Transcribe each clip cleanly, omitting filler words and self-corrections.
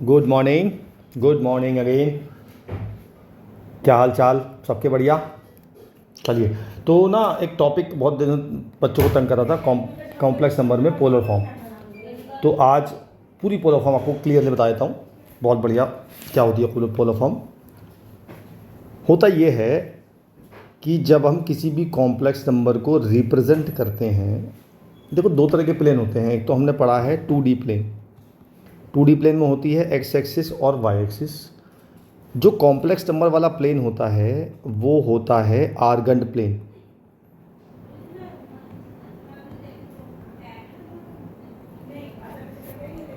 Good morning. Good morning again. क्या हाल चाल सबके? बढ़िया। चलिए, तो ना एक टॉपिक बहुत दिन बच्चों को तंग कर रहा था, कॉम्प्लेक्स नंबर में पोलर फॉर्म। तो आज पूरी पोलर फॉर्म आपको क्लियरली बता देता हूँ। बहुत बढ़िया। क्या होती है पोलर फॉर्म? होता ये है कि जब हम किसी भी कॉम्प्लेक्स नंबर को रिप्रेजेंट करते हैं, देखो दो तरह के प्लेन होते हैं। एक तो हमने पढ़ा है 2D प्लेन। 2D प्लेन में होती है एक्स एक्सिस और वाई एक्सिस। जो कॉम्प्लेक्स नंबर वाला प्लेन होता है वो होता है आर्गन्ड प्लेन।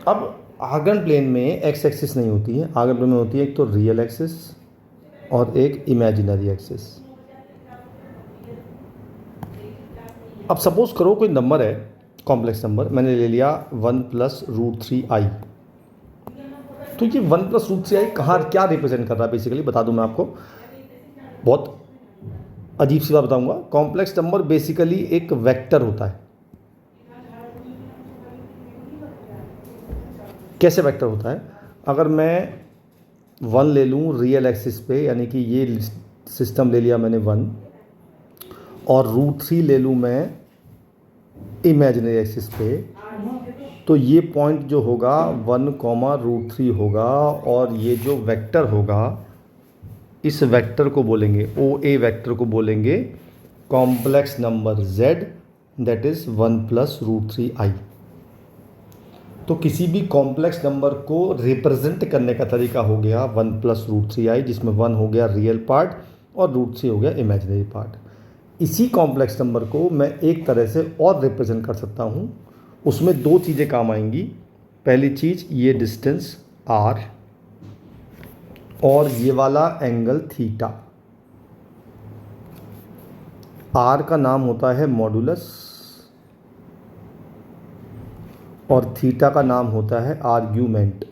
अब आर्गन्ड प्लेन में एक्स एक्सिस नहीं होती है। आर्गन्ड प्लेन में होती है एक तो रियल एक्सिस और एक इमेजिनरी एक्सिस। अब सपोज करो कोई नंबर है, कॉम्प्लेक्स नंबर मैंने ले लिया 1+√3i। तो ये 1+√3i कहाँ क्या रिप्रेजेंट कर रहा है बेसिकली बता दूं मैं आपको। बहुत अजीब सी बात बताऊंगा। कॉम्प्लेक्स नंबर बेसिकली एक वेक्टर होता है। कैसे वेक्टर होता है? अगर मैं 1 ले लूँ रियल एक्सिस पे, यानी कि ये सिस्टम ले लिया मैंने 1, और √3 ले लूँ मैं इमेजिनरी एक्सिस पे, तो ये पॉइंट जो होगा 1, √3 होगा। और ये जो वेक्टर होगा, इस वेक्टर को बोलेंगे, ओ ए वेक्टर को बोलेंगे complex number z, that is 1+√3i। तो किसी भी कॉम्प्लेक्स नंबर को रिप्रेजेंट करने का तरीका हो गया 1+√3i, जिसमें 1 हो गया रियल पार्ट और √3 हो गया इमेजिनरी पार्ट। इसी कॉम्प्लेक्स नंबर को मैं एक तरह से और रिप्रेजेंट कर सकता हूँ। उसमें दो चीज़ें काम आएंगी। पहली चीज़, ये डिस्टेंस r और ये वाला एंगल थीटा। r का नाम होता है मॉडुलस और थीटा का नाम होता है आर्ग्यूमेंट।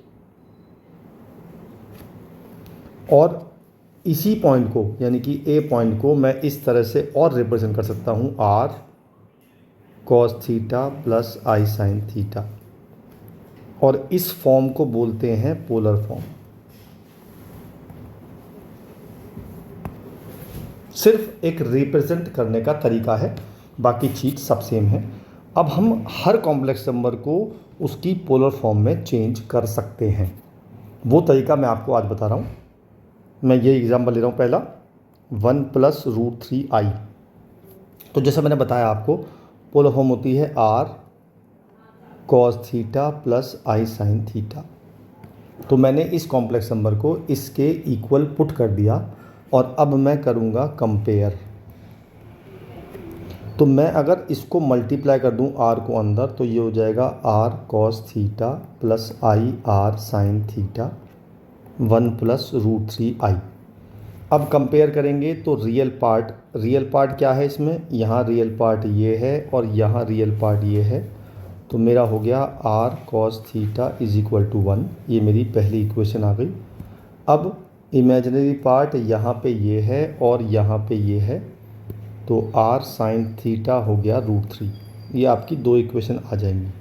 और इसी पॉइंट को, यानी कि ए पॉइंट को, मैं इस तरह से और रिप्रेजेंट कर सकता हूँ r cos theta plus i sin theta. और इस फॉर्म को बोलते हैं पोलर फॉर्म। सिर्फ एक रिप्रेजेंट करने का तरीका है, बाकी चीज़ सब सेम है। अब हम हर कॉम्प्लेक्स नंबर को उसकी पोलर फॉर्म में चेंज कर सकते हैं। वो तरीका मैं आपको आज बता रहा हूँ। मैं ये एग्जांपल ले रहा हूँ पहला, 1+√3i। तो जैसे मैंने बताया आपको, पोलर फॉर्म होती है r cos theta plus i sin theta. तो मैंने इस कॉम्प्लेक्स नंबर को इसके इक्वल पुट कर दिया और अब मैं करूँगा कंपेयर। तो मैं अगर इसको मल्टीप्लाई कर दूं r को अंदर, तो ये हो जाएगा r cos theta plus i r sin theta 1+√3i। अब कंपेयर करेंगे तो रियल पार्ट क्या है इसमें? यहाँ रियल पार्ट ये है और यहाँ रियल पार्ट ये है। तो मेरा हो गया r cos theta is equal to 1। ये मेरी पहली इक्वेशन आ गई। अब इमेजिनरी पार्ट यहाँ पे ये है और यहाँ पे ये है, तो r sin थीटा हो गया √3। ये आपकी दो इक्वेशन आ जाएंगी।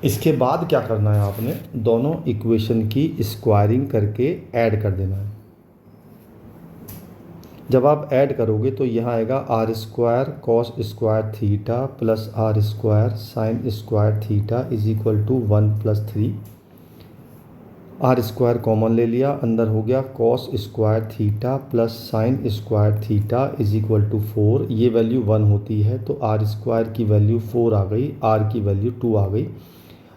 इसके बाद क्या करना है, आपने दोनों इक्वेशन की स्क्वायरिंग करके ऐड कर देना है। जब आप ऐड करोगे तो यहाँ आएगा r² cos² theta plus r² sin² theta is equal to 1+3। r² common ले लिया, अंदर हो गया cos² theta plus sin² theta is equal to 4। ये वैल्यू 1 होती है तो r² की वैल्यू 4 आ गई, r की वैल्यू 2 आ गई।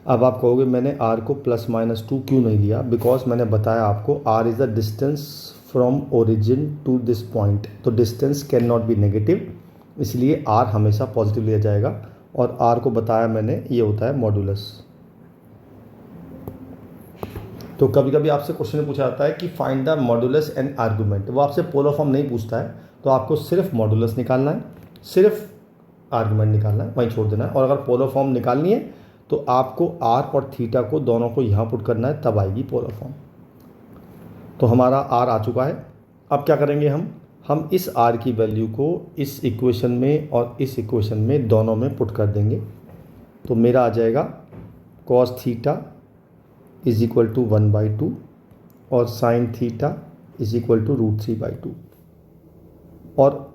अब आप कहोगे मैंने r को +-2 क्यों नहीं लिया? बिकॉज मैंने बताया आपको r is the distance from origin to this point. तो distance can not be negative, इसलिए r हमेशा पॉजिटिव लिया जाएगा। और r को बताया मैंने, ये होता है मॉडुलस। तो कभी कभी आपसे क्वेश्चन में पूछा जाता है कि find the modulus and argument. वो आपसे पोलर फॉर्म नहीं पूछता है, तो आपको सिर्फ मॉडुलस निकालना है, सिर्फ आर्गुमेंट निकालना है, वहीं छोड़ देना है। और अगर पोलर फॉर्म निकालनी है तो आपको r और थीटा को दोनों को यहाँ पुट करना है, तब आएगी पोलर फॉर्म। तो हमारा r आ चुका है। अब क्या करेंगे हम इस r की वैल्यू को इस इक्वेशन में और इस इक्वेशन में दोनों में पुट कर देंगे। तो मेरा आ जाएगा cos theta is equal to 1/2 और sine theta is equal to √3/2। और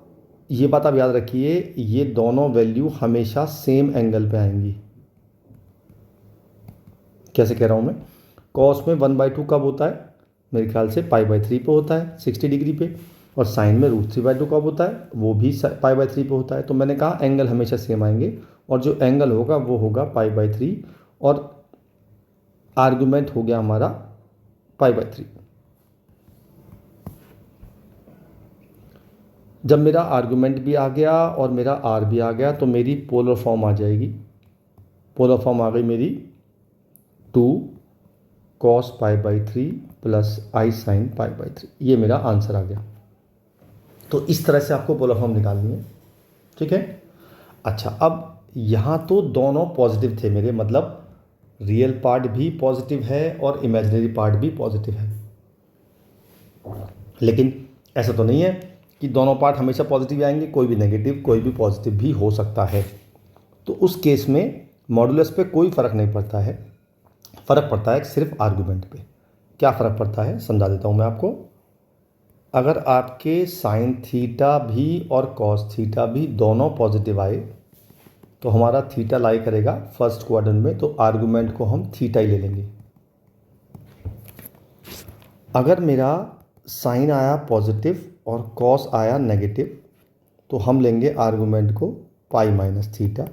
ये बात आप याद रखिए, ये दोनों वैल्यू हमेशा सेम एंगल पे आएंगी। कैसे कह रहा हूँ मैं? कॉस में 1/2 कब होता है? मेरे ख्याल से π/3 पे होता है 60 डिग्री पे। और साइन में √3/2 कब होता है? वो भी π/3 पे होता है। तो मैंने कहा एंगल हमेशा सेम आएंगे और जो एंगल होगा वो होगा π/3 और आर्गुमेंट हो गया हमारा π/3। जब मेरा आर्गुमेंट भी आ गया और मेरा आर भी आ गया तो मेरी पोलर फॉर्म आ जाएगी। पोलर फॉर्म आ गई मेरी 2 cos π/3 प्लस आई साइन π/3। ये मेरा आंसर आ गया। तो इस तरह से आपको पोलर फॉर्म निकालनी है, ठीक है। अच्छा, अब यहाँ तो दोनों पॉजिटिव थे मेरे, मतलब रियल पार्ट भी पॉजिटिव है और इमेजिनरी पार्ट भी पॉजिटिव है। लेकिन ऐसा तो नहीं है कि दोनों पार्ट हमेशा पॉजिटिव आएंगे, कोई भी नेगेटिव कोई भी पॉजिटिव भी हो सकता है। तो उस केस में मॉडुलस पे कोई फ़र्क नहीं पड़ता है, फ़र्क पड़ता है सिर्फ आर्गुमेंट पे। क्या फ़र्क पड़ता है समझा देता हूँ मैं आपको। अगर आपके साइन थीटा भी और कॉस थीटा भी दोनों पॉजिटिव आए तो हमारा थीटा लाई करेगा फर्स्ट क्वाड्रेंट में, तो आर्गुमेंट को हम थीटा ही ले लेंगे। अगर मेरा साइन आया पॉजिटिव और कॉस आया नेगेटिव तो हम लेंगे आर्गुमेंट को π-θ।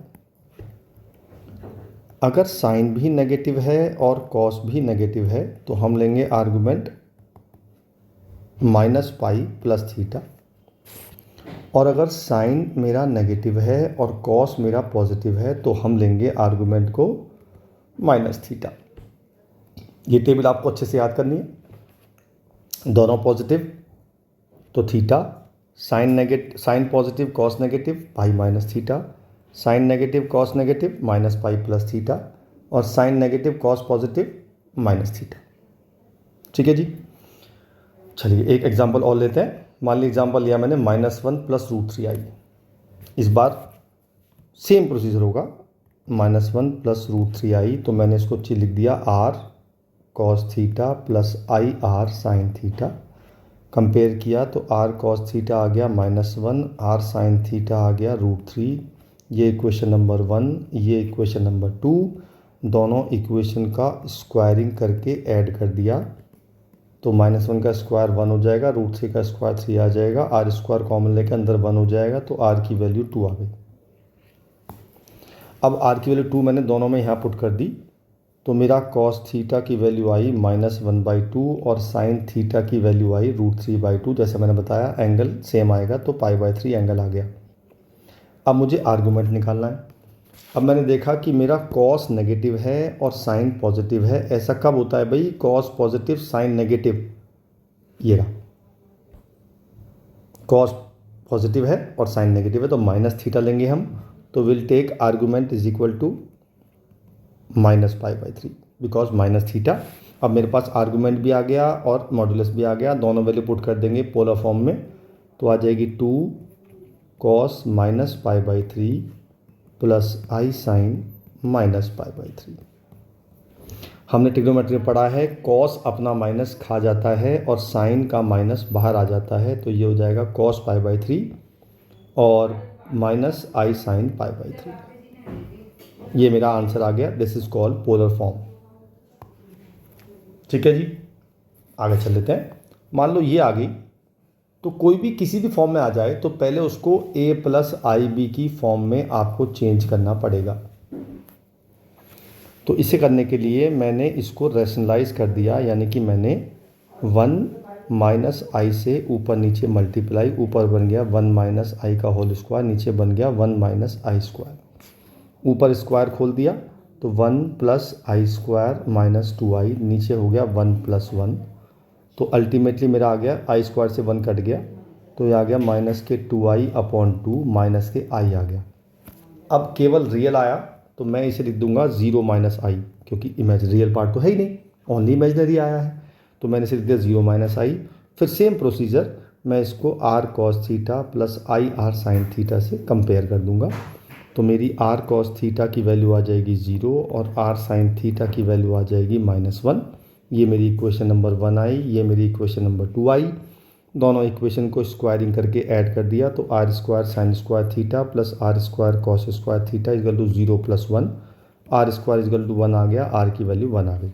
अगर साइन भी नेगेटिव है और कॉस भी नेगेटिव है तो हम लेंगे आर्गुमेंट -π + θ। और अगर साइन मेरा नेगेटिव है और कॉस मेरा पॉजिटिव है तो हम लेंगे आर्गुमेंट को -θ। ये टेबल आपको अच्छे से याद करनी है। दोनों पॉजिटिव तो theta, sine positive cos negative π-θ, sine negative cos negative -π + θ और साइन नेगेटिव कॉस पॉजिटिव -θ। ठीक है जी। चलिए एक एग्जांपल और लेते हैं। मान लीजिए एग्जांपल लिया मैंने -1 + √3i। इस बार सेम प्रोसीजर होगा, -1 + √3i। तो मैंने इसको लिख दिया r cos θ + i r sin θ। Compare किया तो r cos θ आ गया -1, r sin θ आ गया √3। ये इक्वेशन नंबर 1, ये इक्वेशन नंबर 2, दोनों इक्वेशन का स्क्वायरिंग करके ऐड कर दिया तो -1 का स्क्वायर 1 हो जाएगा, √3 का स्क्वायर 3 आ जाएगा, r स्क्वायर कॉमन लेके अंदर 1 हो जाएगा तो r की वैल्यू 2 आ गई। अब r की वैल्यू 2 मैंने दोनों में यहाँ पुट कर दी तो मेरा cos θ की वैल्यू आई -1/2 और sin θ की वैल्यू आई √3/2। जैसे मैंने बताया एंगल सेम आएगा तो π/3 एंगल आ गया। अब मुझे आर्गूमेंट निकालना है। अब मैंने देखा कि मेरा cos नेगेटिव है और sin पॉजिटिव है। ऐसा कब होता है भाई? cos positive sin negative. ये रहा, cos पॉजिटिव है और sin नेगेटिव है तो -θ लेंगे हम। तो we'll take argument is equal to -π/3 because -θ। अब मेरे पास आर्गूमेंट भी आ गया और मॉडुलस भी आ गया, दोनों वैल्यू पुट कर देंगे पोलर फॉर्म में तो आ जाएगी 2 cos -π/3 प्लस आई साइन -π/3। हमने ट्रिग्नोमेट्री में पढ़ा है cos अपना माइनस खा जाता है और साइन का माइनस बाहर आ जाता है, तो ये हो जाएगा cos π/3 और माइनस आई साइन π/3। ये मेरा आंसर आ गया। This is called polar form. ठीक है जी, आगे चल लेते हैं। मान लो ये आ गई तो कोई भी किसी भी फॉर्म में आ जाए तो पहले उसको a + IB की फॉर्म में आपको चेंज करना पड़ेगा। तो इसे करने के लिए मैंने इसको रैशनलाइज कर दिया, यानी कि मैंने 1 - i से ऊपर नीचे मल्टीप्लाई, ऊपर बन गया 1 - i का होल स्क्वायर, नीचे बन गया 1 - i स्क्वायर। ऊपर स्क्वायर खोल दिया तो 1 + i² - 2i, नीचे हो गया 1 + 1। तो अल्टीमेटली मेरा आ गया i स्क्वायर से 1 कट गया तो ये आ गया -2i/2 माइनस के i आ गया। अब केवल रियल आया तो मैं इसे लिख दूंगा 0 - i, क्योंकि रियल पार्ट तो है ही नहीं, ओनली इमेजिनरी आया है तो मैंने इसे लिख दिया 0 - i। फिर सेम प्रोसीजर मैं इसको r cos θ + i r sin θ से कंपेयर कर दूंगा तो मेरी आर कॉस थीटा की वैल्यू आ जाएगी 0 और आर साइन थीटा की वैल्यू आ जाएगी -1। ये मेरी इक्वेशन नंबर 1 आई, ये मेरी इक्वेशन नंबर 2 आई। दोनों इक्वेशन को स्क्वायरिंग करके ऐड कर दिया तो r square sine square theta plus r square cos square theta is equal to 0 + 1। R square is equal to 1 आ गया, आर की वैल्यू 1 आ गई।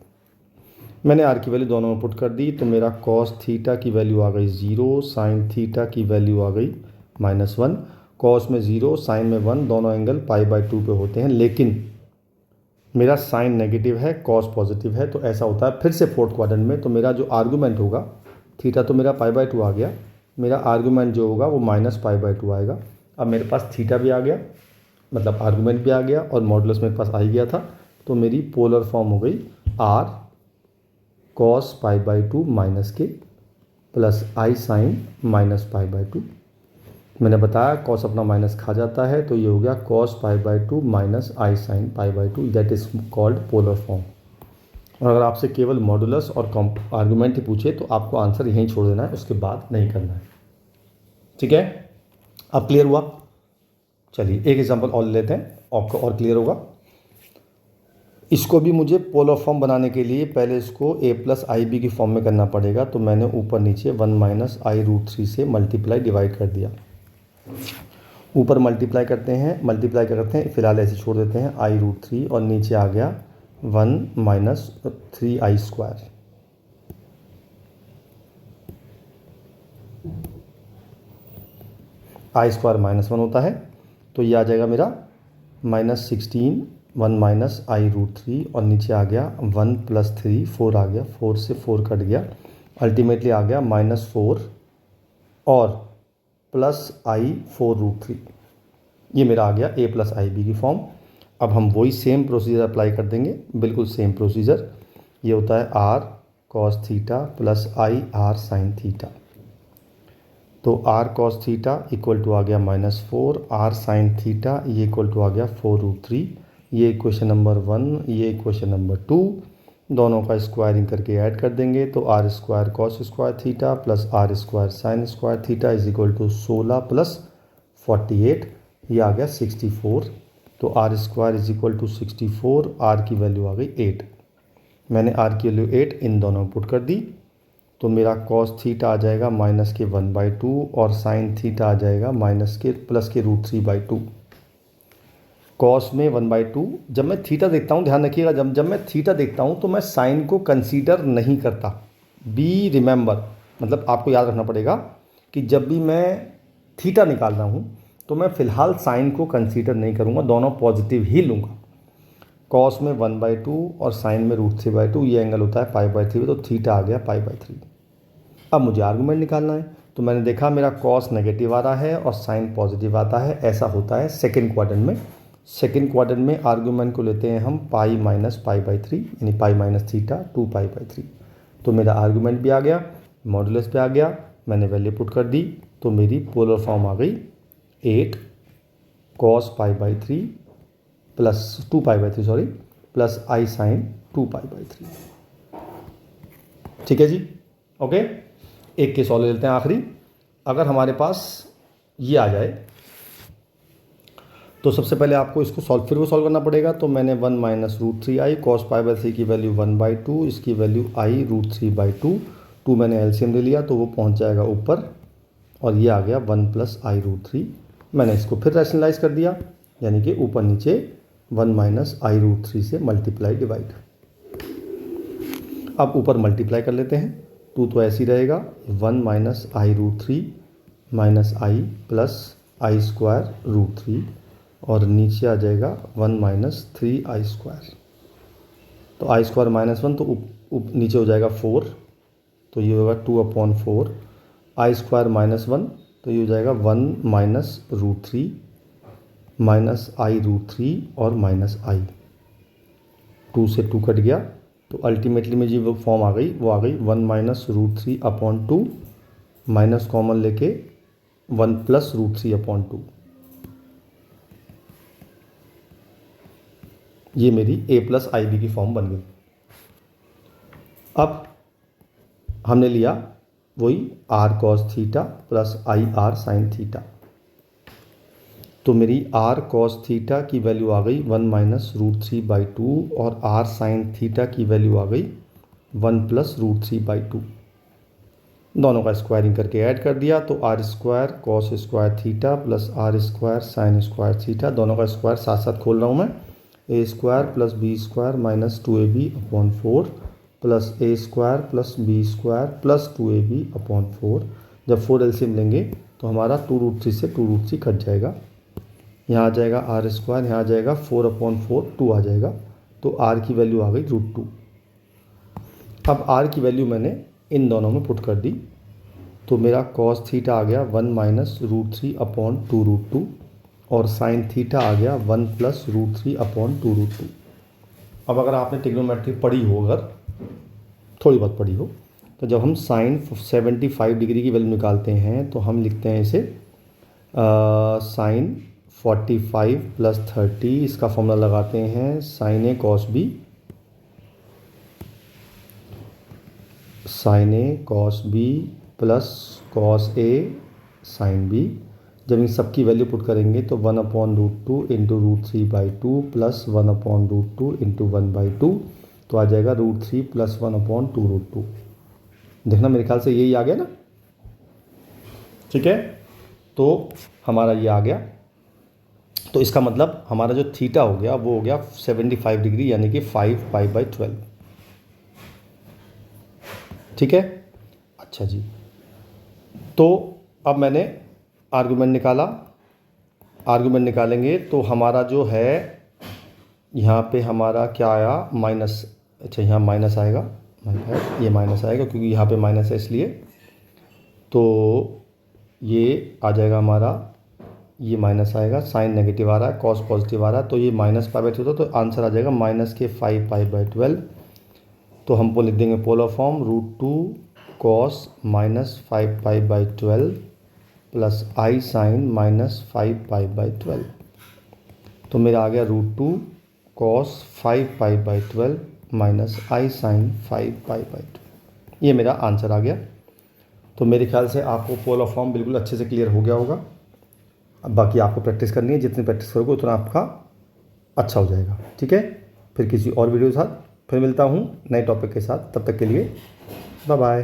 मैंने आर की वैल्यू दोनों में पुट कर दी तो मेरा कॉस थीटा की वैल्यू आ गई 0, साइन थीटा की वैल्यू आ गई -1। कॉस में 0, साइन में 1, दोनों एंगल π/2 पे होते हैं, लेकिन मेरा साइन नेगेटिव है, कॉस पॉजिटिव है, तो ऐसा होता है फिर से फोर्थ क्वाड्रेंट में। तो मेरा जो आर्गूमेंट होगा, थीटा तो मेरा π/2 आ गया, मेरा आर्गूमेंट जो होगा वो -π/2 आएगा। अब मेरे पास थीटा भी आ गया, मतलब आर्गूमेंट भी आ गया और मॉडुलस मेरे पास आ ही गया था। तो मेरी पोलर फॉर्म हो गई r cos π/2 -k plus i sine -π/2। मैंने बताया कॉस अपना माइनस खा जाता है, तो ये हो गया cos π/2 minus i sine π/2, that is called polar form. और अगर आपसे केवल मॉडुलस और आर्गूमेंट ही पूछे तो आपको आंसर यहीं छोड़ देना है, उसके बाद नहीं करना है। ठीक है, अब क्लियर हुआ? चलिए एक एग्जांपल और लेते हैं, आपको और क्लियर होगा। इसको भी मुझे पोलर फॉर्म बनाने के लिए पहले इसको a + ib की फॉर्म में करना पड़ेगा। तो मैंने ऊपर नीचे 1 - i√3 से मल्टीप्लाई डिवाइड कर दिया। ऊपर मल्टीप्लाई करते हैं, मल्टीप्लाई क्या करते हैं, फिलहाल ऐसे छोड़ देते हैं i√3 और नीचे आ गया 1 - 3i²। i² -1 होता है, तो ये आ जाएगा मेरा -16 1 - i√3 और नीचे आ गया 1 + 3 4 आ गया, 4 से 4 कट गया, अल्टीमेटली आ गया -4 और प्लस i 4√3। ये मेरा आ गया a + ib की फॉर्म। अब हम वही सेम प्रोसीजर अप्लाई कर देंगे, बिल्कुल सेम प्रोसीजर। ये होता है r cos theta plus i r sin theta. तो r cos theta equal to आ गया -4, r sin थीटा ये इक्वल टू आ गया 4√3। ये इक्वेशन नंबर 1, ये इक्वेशन नंबर 2, दोनों का स्क्वायरिंग करके ऐड कर देंगे तो r² cos square theta plus r² sin square theta is equal to 16 + 48, ये आ गया 64। तो r² is equal to 64, r की वैल्यू आ गई 8। मैंने r की वैल्यू 8 इन दोनों में पुट कर दी तो मेरा cos थीटा आ जाएगा -1/2 और sin थीटा आ जाएगा +√3/2। कॉस में 1/2, जब मैं थीटा देखता हूँ, ध्यान रखिएगा, जब मैं थीटा देखता हूँ तो मैं साइन को कंसीडर नहीं करता। बी रिमेंबर, मतलब आपको याद रखना पड़ेगा कि जब भी मैं थीटा निकाल रहा हूँ तो मैं फ़िलहाल साइन को कंसीडर नहीं करूँगा, दोनों पॉजिटिव ही लूँगा। कॉस में 1/2 और साइन में √3/2, ये एंगल होता है π/3, तो थीटा आ गया π/3। अब मुझे आर्गूमेंट निकालना है, तो मैंने देखा मेरा कॉस नेगेटिव आ रहा है और साइन पॉजिटिव आता है। ऐसा होता है सेकेंड क्वाड्रेंट में। सेकेंड क्वाड्रेंट में आर्गूमेंट को लेते हैं हम पाई माइनस π/3, यानी पाई माइनस थीटा 2π/3। तो मेरा आर्गूमेंट भी आ गया, मॉडुलस पे आ गया, मैंने वैल्यू पुट कर दी तो मेरी पोलर फॉर्म आ गई 8 cos π/3 plus 2π/3 sorry plus i sign 2π/3। ठीक है जी, ओके। एक केस और ले लेते हैं आखिरी। अगर हमारे पास ये आ जाए तो सबसे पहले आपको इसको सॉल्व करना पड़ेगा। तो मैंने 1 - √3i cos π/3 की वैल्यू 1/2, इसकी वैल्यू i √3/2, 2 मैंने एलसीएम ले लिया तो वो पहुंच जाएगा ऊपर और ये आ गया 1 + i√3। मैंने इसको फिर रैशनलाइज कर दिया, यानी कि ऊपर नीचे 1 - i√3 से मल्टीप्लाई डिवाइड। अब ऊपर मल्टीप्लाई कर लेते हैं, 2 तो ऐसे ही रहेगा, 1 - i√3 minus i plus i² और नीचे आ जाएगा 1 - 3i²। तो i² -1 तो नीचे हो जाएगा 4, तो ये होगा 2/4। i² -1 तो ये हो जाएगा 1 - √3 माइनस i√3 और माइनस i, 2 से 2 कट गया तो अल्टीमेटली में जो फॉर्म आ गई वो आ गई 1 - √3/2 माइनस कॉमन लेके 1 + √3/2। ये मेरी a + ib की फॉर्म बन गई। अब हमने लिया वही r cos theta plus i r sin theta. तो मेरी r cos थीटा की वैल्यू आ गई 1 minus root three by two और r साइन थीटा की वैल्यू आ गई 1 plus root three by two. दोनों का स्क्वायरिंग करके ऐड कर दिया तो r square cos square theta plus r square sine square theta, दोनों का स्क्वायर साथ साथ खोल रहा हूँ मैं। A square plus b square minus 2ab upon 4 plus a square plus b square plus 2ab upon 4। जब 4 एलसीएम लेंगे तो हमारा 2√3 से 2√3 कट जाएगा। यहाँ आ जाएगा आर स्क्वायर, यहाँ आ जाएगा 4/4 2 आ जाएगा। तो आर की वैल्यू आ गई √2। अब आर की वैल्यू मैंने इन दोनों में पुट कर दी तो मेरा कॉस थीटा आ गया 1 माइनस √3 अपॉन 2√2 और साइन थीटा आ गया 1 प्लस √3 अपॉन 2√2। अब अगर आपने ट्रिग्नोमेट्री पढ़ी हो, अगर थोड़ी बहुत पढ़ी हो, तो जब हम साइन 75 डिग्री की वैल्यू निकालते हैं तो हम लिखते हैं इसे साइन 45 प्लस 30, इसका फॉर्मूला लगाते हैं sign A cos B, sign A cos B plus cos A sine B. जब इन सब की वैल्यू पुट करेंगे तो 1/√2 into √3 by two plus 1/√2 into 1 by two, तो आ जाएगा √3 प्लस 1/2√2। देखना मेरे ख्याल से यही आ गया ना, ठीक है। तो हमारा ये आ गया, तो इसका मतलब हमारा जो थीटा हो गया वो हो गया 75 डिग्री यानी कि 5π/12, ठीक है। अच्छा जी, तो अब मैंने आर्गुमेंट निकाला। आर्गुमेंट निकालेंगे तो हमारा जो है यहाँ पे हमारा क्या आया माइनस, अच्छा यहाँ माइनस आएगा, ये माइनस आएगा क्योंकि यहाँ पे माइनस है इसलिए। तो ये आ जाएगा हमारा, ये माइनस आएगा, साइन नेगेटिव आ रहा है, कॉस पॉजिटिव आ रहा है, तो ये -π/2 होता तो आंसर आ जाएगा -5π/12। तो हमको लिख देंगे polar form √2 cos -5π/12 plus i sign -5π/12। तो मेरा आ गया √2 कॉस 5π/12 माइनस आई साइन 5π/12। ये मेरा आंसर आ गया। तो मेरे ख्याल से आपको पोलर फॉर्म बिल्कुल अच्छे से क्लियर हो गया होगा। अब बाकी आपको प्रैक्टिस करनी है, जितनी प्रैक्टिस करोगे उतना आपका अच्छा हो जाएगा, ठीक है। फिर किसी और वीडियो के साथ फिर मिलता हूँ नए टॉपिक के साथ, तब तक के लिए बाय बाय।